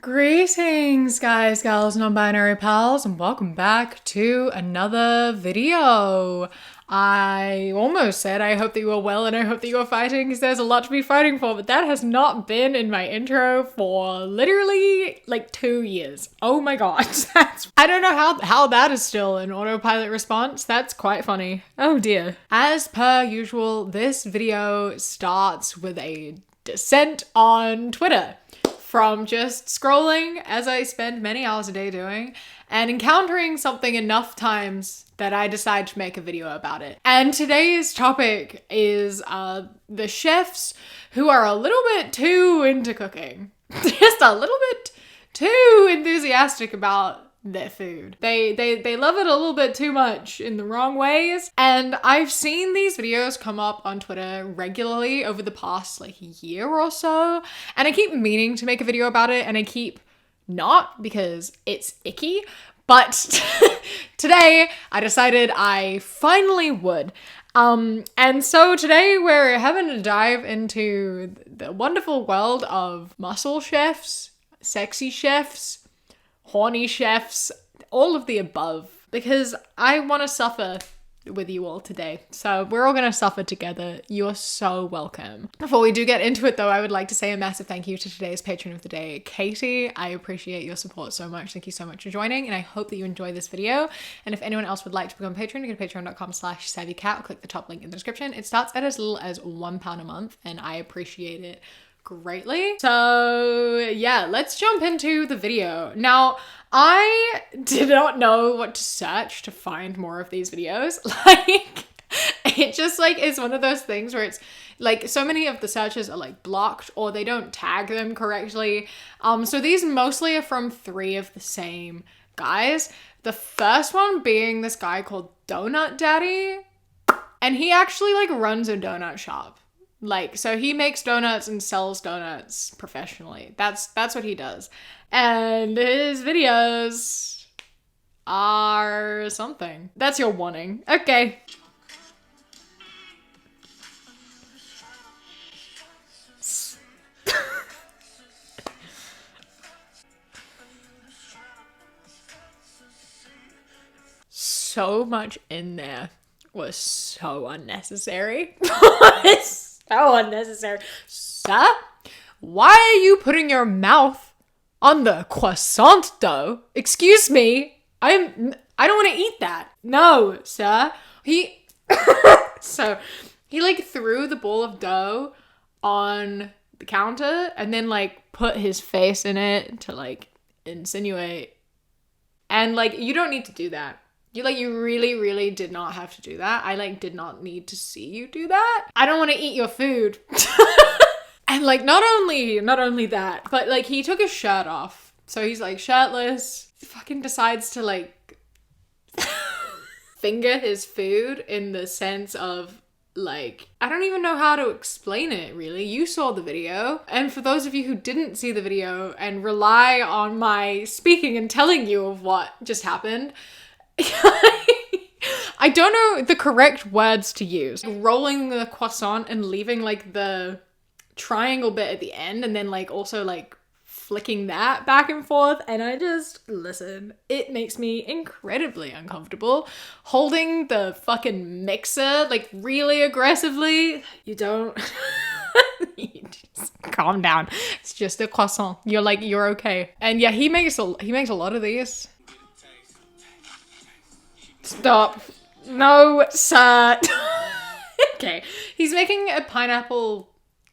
Greetings, guys, gals, non-binary pals, and welcome back to another video. I almost said I hope that you are well and I hope that you are fighting because there's a lot to be fighting for, but that has not been in my intro for literally like 2 years. Oh my god. I don't know how that is still an autopilot response. That's quite funny. Oh dear. As per usual, this video starts with a descent on Twitter. From just scrolling, as I spend many hours a day doing, and encountering something enough times that I decide to make a video about it. And today's topic is the chefs who are a little bit too into cooking. Just a little bit too enthusiastic about their food. They love it a little bit too much in the wrong ways. And I've seen these videos come up on Twitter regularly over the past like year or so. And I keep meaning to make a video about it and I keep not because it's icky. But today I decided I finally would. And so today we're having to dive into the wonderful world of muscle chefs, sexy chefs, horny chefs, all of the above, because I want to suffer with you all today. So we're all going to suffer together. You're so welcome. Before we do get into it though, I would like to say a massive thank you to today's patron of the day, Katie. I appreciate your support so much. Thank you so much for joining, and I hope that you enjoy this video. And if anyone else would like to become a patron, you go to patreon.com/savvycat, click the top link in the description. It starts at as little as £1 a month, and I appreciate it greatly. So yeah, let's jump into the video. Now, I did not know what to search to find more of these videos. Like, it just like is one of those things where it's like so many of the searches are like blocked or they don't tag them correctly. So these mostly are from 3 of the same guys. The first one being this guy called Donut Daddy, and he actually like runs a donut shop. Like, so he makes donuts and sells donuts professionally. That's what he does. And his videos are something. That's your warning. Okay. So much in there was so unnecessary. So unnecessary. Sir, why are you putting your mouth on the croissant dough? Excuse me. I don't want to eat that. No, sir. So he like threw the ball of dough on the counter and then like put his face in it to like insinuate. And like, you don't need to do that. You really, really did not have to do that. I like did not need to see you do that. I don't want to eat your food. And like, not only that, but like he took his shirt off. So he's like shirtless, fucking decides to like finger his food in the sense of like, I don't even know how to explain it really. You saw the video. And for those of you who didn't see the video and rely on my speaking and telling you of what just happened, I don't know the correct words to use. Rolling the croissant and leaving like the triangle bit at the end and then like also like flicking that back and forth, and I just, listen, it makes me incredibly uncomfortable. Holding the fucking mixer like really aggressively, you don't you just calm down. It's just a croissant. You're okay. And yeah, he makes a lot of these. Stop. No, sir. Okay. He's making a pineapple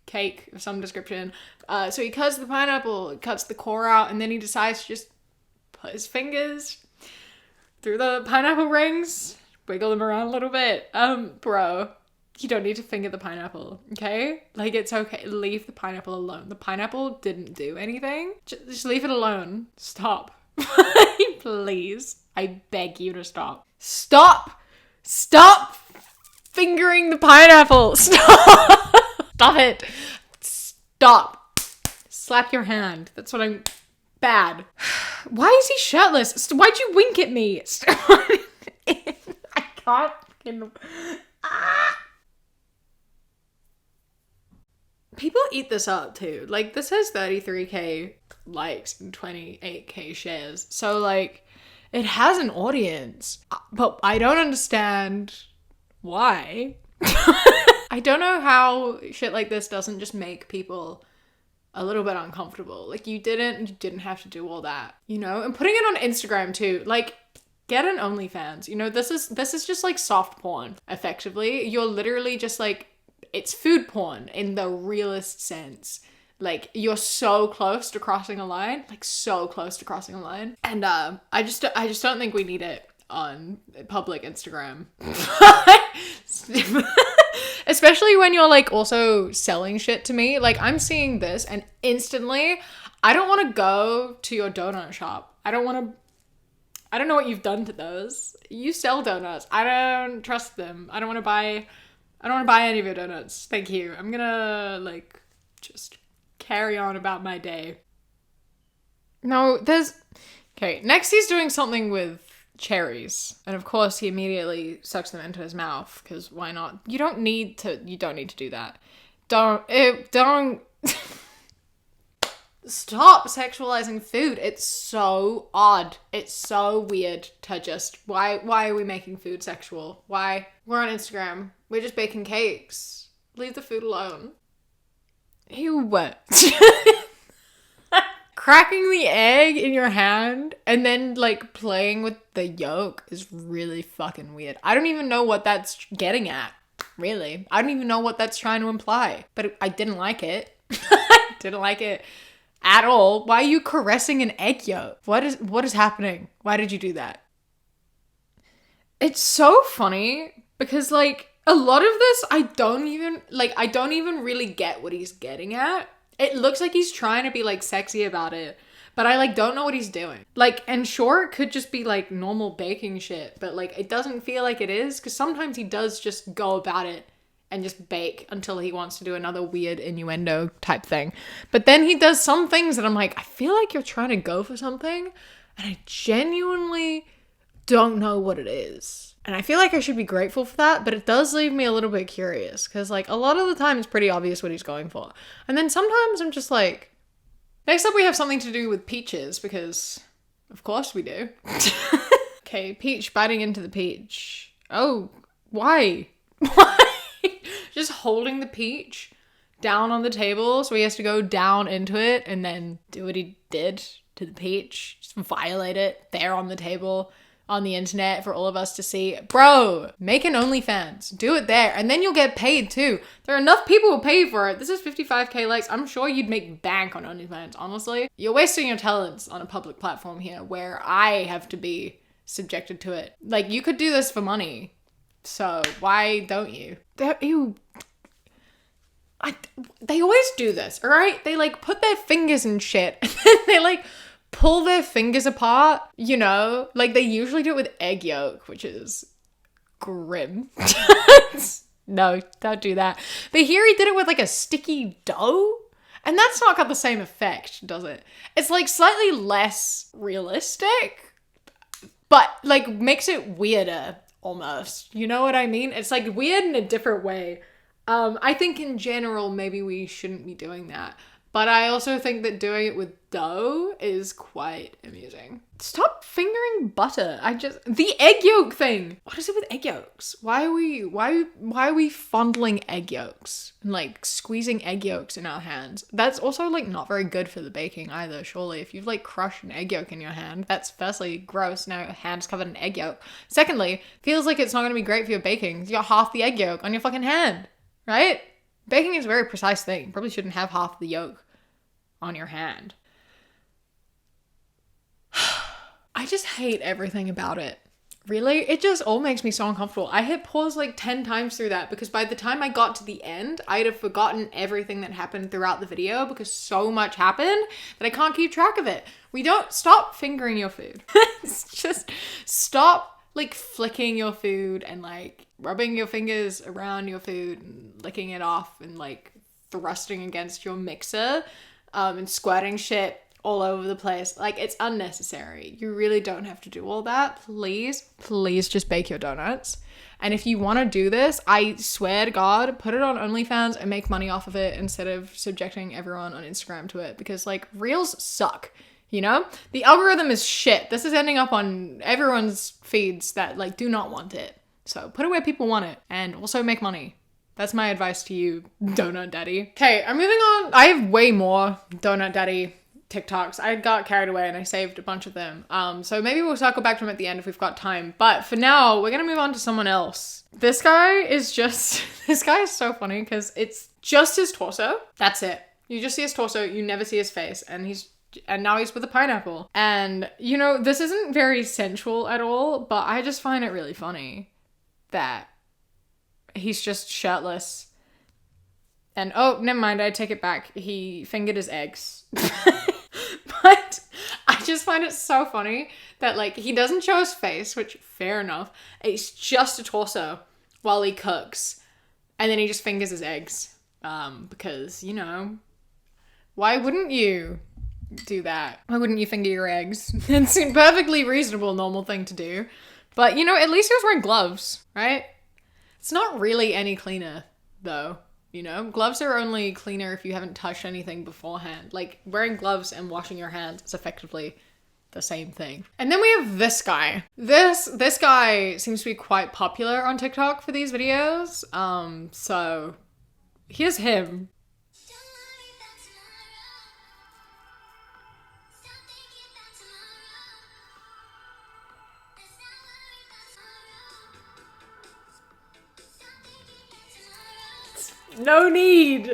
cake of some description. So he cuts the pineapple, cuts the core out, and then he decides to just put his fingers through the pineapple rings, wiggle them around a little bit. Bro, you don't need to finger the pineapple, okay? Like, it's okay. Leave the pineapple alone. The pineapple didn't do anything. Just leave it alone. Stop. Please. I beg you to stop. Stop fingering the pineapple. Stop. Stop it. Stop. Slap your hand. That's what I'm... Bad. Why is he shirtless? Why'd you wink at me? I can't... people eat this up too. Like, this has 33k likes and 28k shares. So, like, it has an audience. But I don't understand why. I don't know how shit like this doesn't just make people a little bit uncomfortable. Like, you didn't have to do all that, you know? And putting it on Instagram too, like, get an OnlyFans. You know, this is just like soft porn, effectively. You're literally just like, it's food porn in the realest sense. Like, you're so close to crossing a line, like so close to crossing a line. And I just don't think we need it on public Instagram. Especially when you're like also selling shit to me. Like, I'm seeing this and instantly I don't want to go to your donut shop. I don't know what you've done to those. You sell donuts. I don't trust them. I don't want to buy any of your donuts. Thank you. I'm gonna like just carry on about my day. No, okay, next he's doing something with cherries. And of course he immediately sucks them into his mouth, because why not? You don't need to do that. Don't stop sexualizing food. It's so odd. It's so weird to just, why are we making food sexual? Why? We're on Instagram. We're just baking cakes. Leave the food alone. Ew. Cracking the egg in your hand and then like playing with the yolk is really fucking weird. I don't even know what that's getting at, really. I don't even know what that's trying to imply, but I didn't like it. I didn't like it at all. Why are you caressing an egg yolk? What is happening? Why did you do that? It's so funny because like a lot of this, I don't even really get what he's getting at. It looks like he's trying to be like sexy about it, but I like don't know what he's doing. Like, and sure, it could just be like normal baking shit, but like it doesn't feel like it is, because sometimes he does just go about it and just bake until he wants to do another weird innuendo type thing. But then he does some things that I'm like, I feel like you're trying to go for something and I genuinely don't know what it is. And I feel like I should be grateful for that, but it does leave me a little bit curious, because like a lot of the time it's pretty obvious what he's going for. And then sometimes I'm just like, next up we have something to do with peaches, because of course we do. Okay, peach biting into the peach. Oh, why? Why? Just holding the peach down on the table so he has to go down into it and then do what he did to the peach. Just violate it there on the table. On the internet for all of us to see. Bro, make an OnlyFans. Do it there. And then you'll get paid too. There are enough people who pay for it. This is 55k likes. I'm sure you'd make bank on OnlyFans, honestly. You're wasting your talents on a public platform here where I have to be subjected to it. Like, you could do this for money. So why don't you? They always do this, all right? They like put their fingers in shit and then they like pull their fingers apart, you know? Like, they usually do it with egg yolk, which is grim. No, don't do that. But here he did it with like a sticky dough, and that's not got the same effect, does it? It's like slightly less realistic, but like makes it weirder almost. You know what I mean? It's like weird in a different way. I think in general, maybe we shouldn't be doing that. But I also think that doing it with dough is quite amusing. Stop fingering butter. The egg yolk thing. What is it with egg yolks? Why are we fondling egg yolks and like squeezing egg yolks in our hands? That's also like not very good for the baking either, surely. If you've like crushed an egg yolk in your hand, that's firstly gross. Now your hand's covered in egg yolk. Secondly, feels like it's not going to be great for your baking. You got half the egg yolk on your fucking hand, right? Baking is a very precise thing. You probably shouldn't have half the yolk on your hand. I just hate everything about it. Really? It just all makes me so uncomfortable. I hit pause like 10 times through that because by the time I got to the end, I'd have forgotten everything that happened throughout the video because so much happened that I can't keep track of it. We don't stop fingering your food. It's just stop like flicking your food and like rubbing your fingers around your food and licking it off and like thrusting against your mixer and squirting shit all over the place. Like, it's unnecessary. You really don't have to do all that. Please just bake your donuts. And if you want to do this, I swear to God, put it on OnlyFans and make money off of it instead of subjecting everyone on Instagram to it, because like reels suck, you know? The algorithm is shit. This is ending up on everyone's feeds that like do not want it. So put it where people want it and also make money. That's my advice to you, Donut Daddy. Okay, I'm moving on. I have way more Donut Daddy TikToks. I got carried away and I saved a bunch of them. So maybe we'll circle back to them at the end if we've got time. But for now, we're gonna move on to someone else. This guy is so funny because it's just his torso. That's it. You just see his torso, you never see his face, and now he's with a pineapple. And you know, this isn't very sensual at all, but I just find it really funny that he's just shirtless. And oh, never mind, I take it back. He fingered his eggs. But I just find it so funny that like he doesn't show his face, which fair enough. It's just a torso while he cooks. And then he just fingers his eggs. Because, you know, why wouldn't you do that? Why wouldn't you finger your eggs? It's a perfectly reasonable, normal thing to do. But, you know, at least he was wearing gloves, right? It's not really any cleaner, though. You know, gloves are only cleaner if you haven't touched anything beforehand. Like, wearing gloves and washing your hands is effectively the same thing. And then we have this guy. This guy seems to be quite popular on TikTok for these videos. So here's him. No need.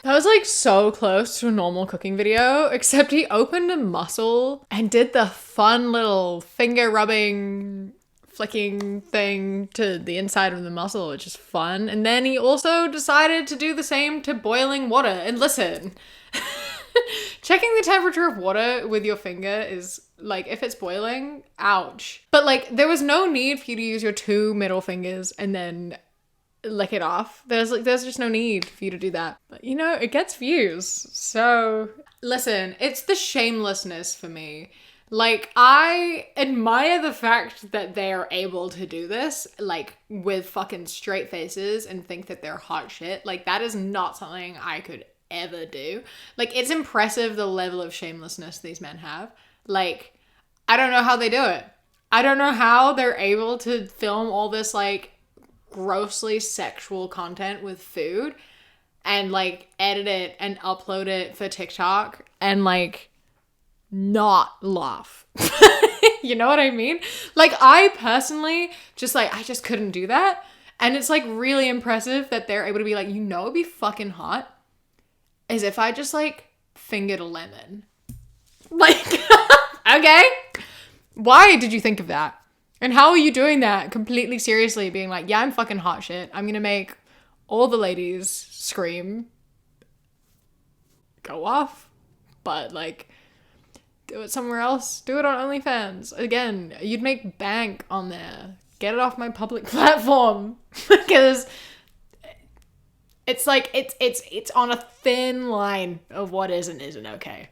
That was like so close to a normal cooking video, except he opened a mussel and did the fun little finger rubbing, flicking thing to the inside of the mussel, which is fun. And then he also decided to do the same to boiling water. And listen, checking the temperature of water with your finger is like, if it's boiling, ouch. But like, there was no need for you to use your two middle fingers and then lick it off. There's just no need for you to do that. But you know, it gets views. So listen, it's the shamelessness for me. Like, I admire the fact that they are able to do this, like, with fucking straight faces and think that they're hot shit. Like, that is not something I could ever do. Like, it's impressive the level of shamelessness these men have. Like, I don't know how they do it. I don't know how they're able to film all this, like, grossly sexual content with food and like edit it and upload it for TikTok and like not laugh. You know what I mean? Like, I personally I just couldn't do that. And it's like really impressive that they're able to be like, you know, it'd be fucking hot as if I just like fingered a lemon. Like, okay, why did you think of that? And how are you doing that completely seriously, being like, yeah, I'm fucking hot shit. I'm gonna make all the ladies scream, go off, but like, do it somewhere else. Do it on OnlyFans. Again, you'd make bank on there. Get it off my public platform. Because it's like, it's on a thin line of what is and isn't okay.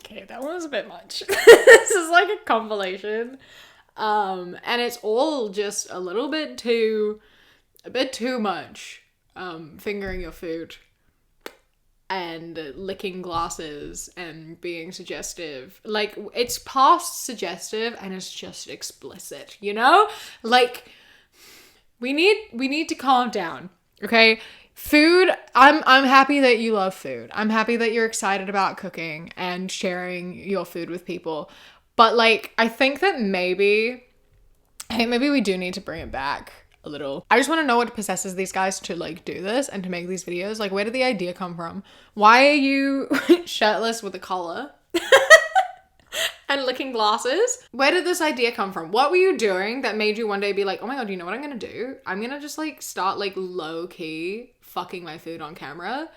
Okay, that one was a bit much. This is like a compilation. And it's all just a bit too much. Fingering your food and licking glasses and being suggestive. Like, it's past suggestive and it's just explicit, you know? Like, we need to calm down, okay? Food, I'm happy that you love food. I'm happy that you're excited about cooking and sharing your food with people. But like, I think maybe we do need to bring it back a little. I just want to know what possesses these guys to like do this and to make these videos. Like, where did the idea come from? Why are you shirtless with a collar? And licking glasses? Where did this idea come from? What were you doing that made you one day be like, oh my God, you know what I'm gonna do? I'm gonna just like start like low key fucking my food on camera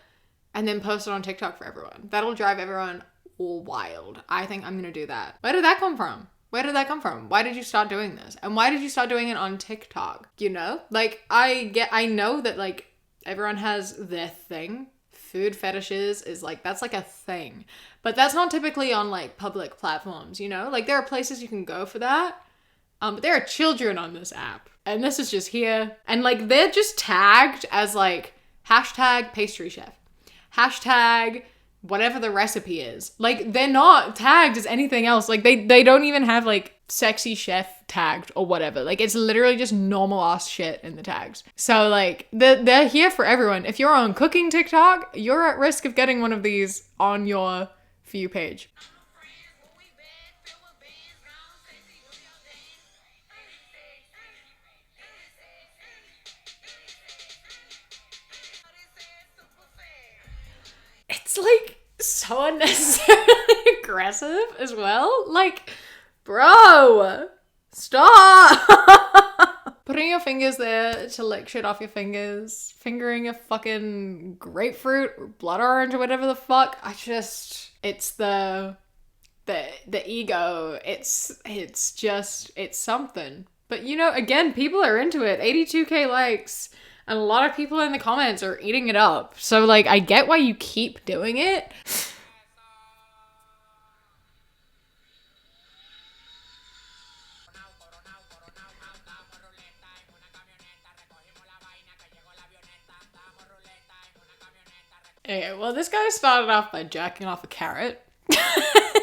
and then post it on TikTok for everyone. That'll drive everyone all wild. I think I'm gonna do that. Where did that come from? Where did that come from? Why did you start doing this? And why did you start doing it on TikTok? You know? Like, I know that, like, everyone has their thing. Food fetishes is, like, that's, like, a thing. But that's not typically on, like, public platforms, you know? Like, there are places you can go for that. But there are children on this app. And this is just here. And, like, they're just tagged as, like, hashtag pastry chef. Hashtag whatever the recipe is. Like, they're not tagged as anything else. Like, they don't even have, like, sexy chef tagged or whatever. Like, it's literally just normal ass shit in the tags. So, like, they're here for everyone. If you're on cooking TikTok, you're at risk of getting one of these on your For You page. It's, like, so unnecessarily aggressive as well. Like, bro, stop. Putting your fingers there to lick shit off your fingers, fingering a fucking grapefruit or blood orange or whatever the fuck. It's the ego. It's something. But, you know, again, people are into it. 82k likes. And a lot of people in the comments are eating it up. So, like, I get why you keep doing it. Okay, well, this guy started off by jacking off a carrot.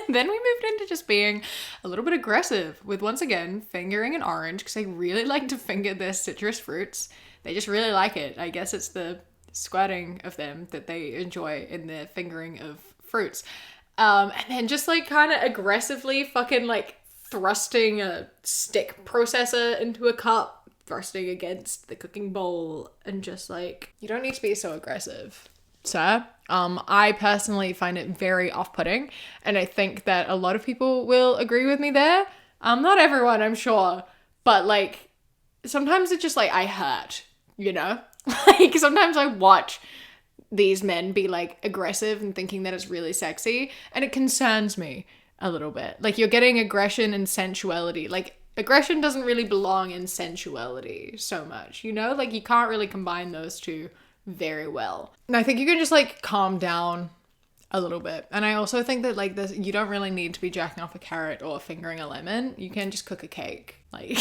Then we moved into just being a little bit aggressive with, once again, fingering an orange because they really like to finger their citrus fruits. They just really like it. I guess it's the squirting of them that they enjoy in their fingering of fruits. And then just, like, kind of aggressively fucking, like, thrusting a stick processor into a cup, thrusting against the cooking bowl, and just, like, you don't need to be so aggressive, sir. I personally find it very off-putting, and I think that a lot of people will agree with me there. Not everyone, I'm sure, but, like, sometimes it's just, like, I hurt, you know? Like, sometimes I watch these men be, like, aggressive and thinking that it's really sexy, and it concerns me a little bit. Like, you're getting aggression and sensuality. Like, aggression doesn't really belong in sensuality so much, you know? Like, you can't really combine those two very well. And I think you can just, like, calm down a little bit. And I also think that, like, this, you don't really need to be jacking off a carrot or fingering a lemon. You can just cook a cake. Like,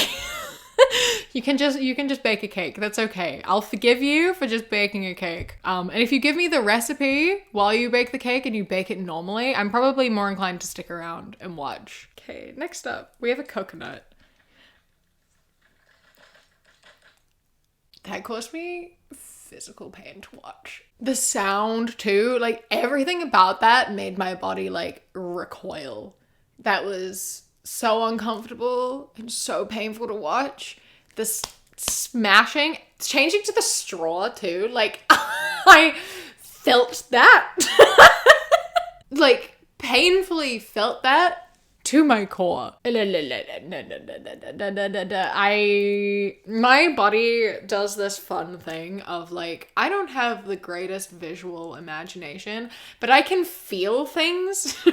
you can just bake a cake. That's okay. I'll forgive you for just baking a cake. And if you give me the recipe while you bake the cake and you bake it normally, I'm probably more inclined to stick around and watch. Okay, next up, we have a coconut. That caused me physical pain to watch. The sound too, like, everything about that made my body, like, recoil. That was so uncomfortable and so painful to watch. This smashing, changing to the straw too, like, I felt that. Like, painfully felt that to my core. My body does this fun thing of, like, I don't have the greatest visual imagination, but I can feel things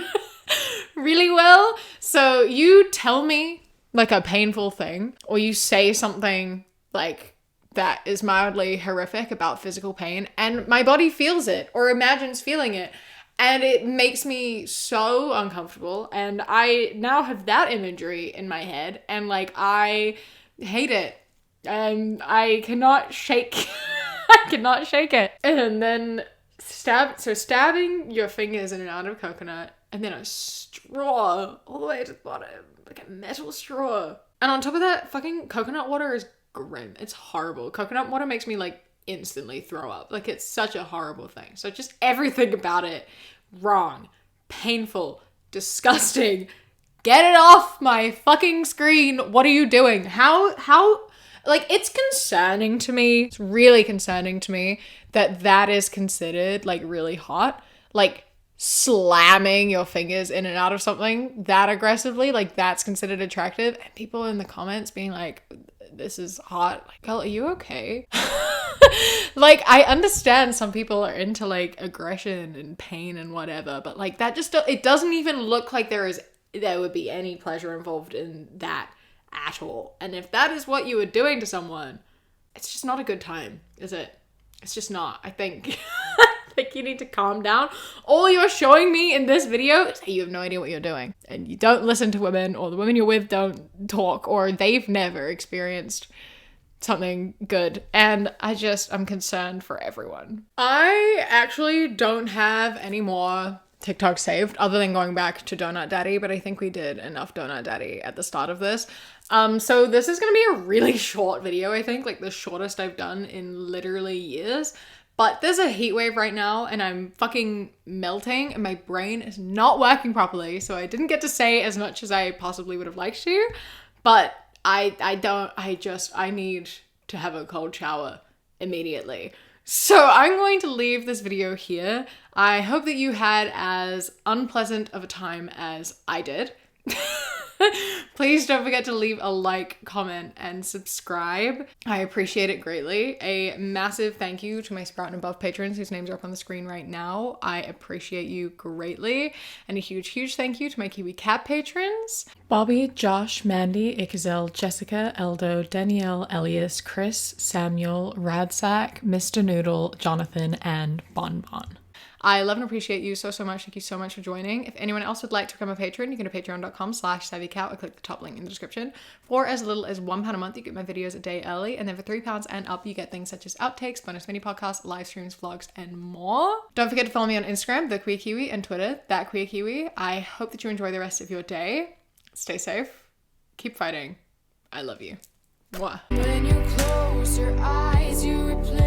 really well. So you tell me, like, a painful thing, or you say something, like, that is mildly horrific about physical pain, and my body feels it or imagines feeling it. And it makes me so uncomfortable, and I now have that imagery in my head, and, like, I hate it, and I cannot shake, I cannot shake it. And then stabbing your fingers in and out of coconut, and then a straw all the way to the bottom, like a metal straw. And on top of that, fucking coconut water is grim. It's horrible. Coconut water makes me, like, instantly throw up. Like, it's such a horrible thing. So just everything about it, wrong, painful, disgusting. Get it off my fucking screen. What are you doing? How, like, it's concerning to me. It's really concerning to me that is considered, like, really hot. Like, slamming your fingers in and out of something that aggressively, like, that's considered attractive. And people in the comments being like, this is hot. Like, girl, are you okay? Like, I understand some people are into, like, aggression and pain and whatever, but, like, that just, it doesn't even look like there is there would be any pleasure involved in that at all. And if that is what you were doing to someone, it's just not a good time, is it? It's just not. I think I think you need to calm down. All you're showing me in this video is that you have no idea what you're doing, and you don't listen to women, or the women you're with don't talk, or they've never experienced something good. And I'm concerned for everyone. I actually don't have any more TikTok saved other than going back to Donut Daddy, but I think we did enough Donut Daddy at the start of this. So this is gonna be a really short video, I think, like the shortest I've done in literally years. But there's a heat wave right now and I'm fucking melting and my brain is not working properly, so I didn't get to say as much as I possibly would have liked to, but I need to have a cold shower immediately. So I'm going to leave this video here. I hope that you had as unpleasant of a time as I did. Please don't forget to leave a like, comment, and subscribe. I appreciate it greatly. A massive thank you to my Sprout and Above patrons whose names are up on the screen right now. I appreciate you greatly. And a huge, huge thank you to my Kiwi Cat patrons: Bobby, Josh, Mandy, Ikazel, Jessica, Eldo, Danielle, Elias, Chris, Samuel, Radsack, Mr. Noodle, Jonathan, and Bonbon. I love and appreciate you so, so much. Thank you so much for joining. If anyone else would like to become a patron, you can go to patreon.com/savvycat or click the top link in the description. For as little as £1 a month, you get my videos a day early. And then for £3 and up, you get things such as outtakes, bonus mini podcasts, live streams, vlogs, and more. Don't forget to follow me on Instagram, The Queer Kiwi, and Twitter, That Queer Kiwi. I hope that you enjoy the rest of your day. Stay safe. Keep fighting. I love you. Mwah. When you close your eyes, you replay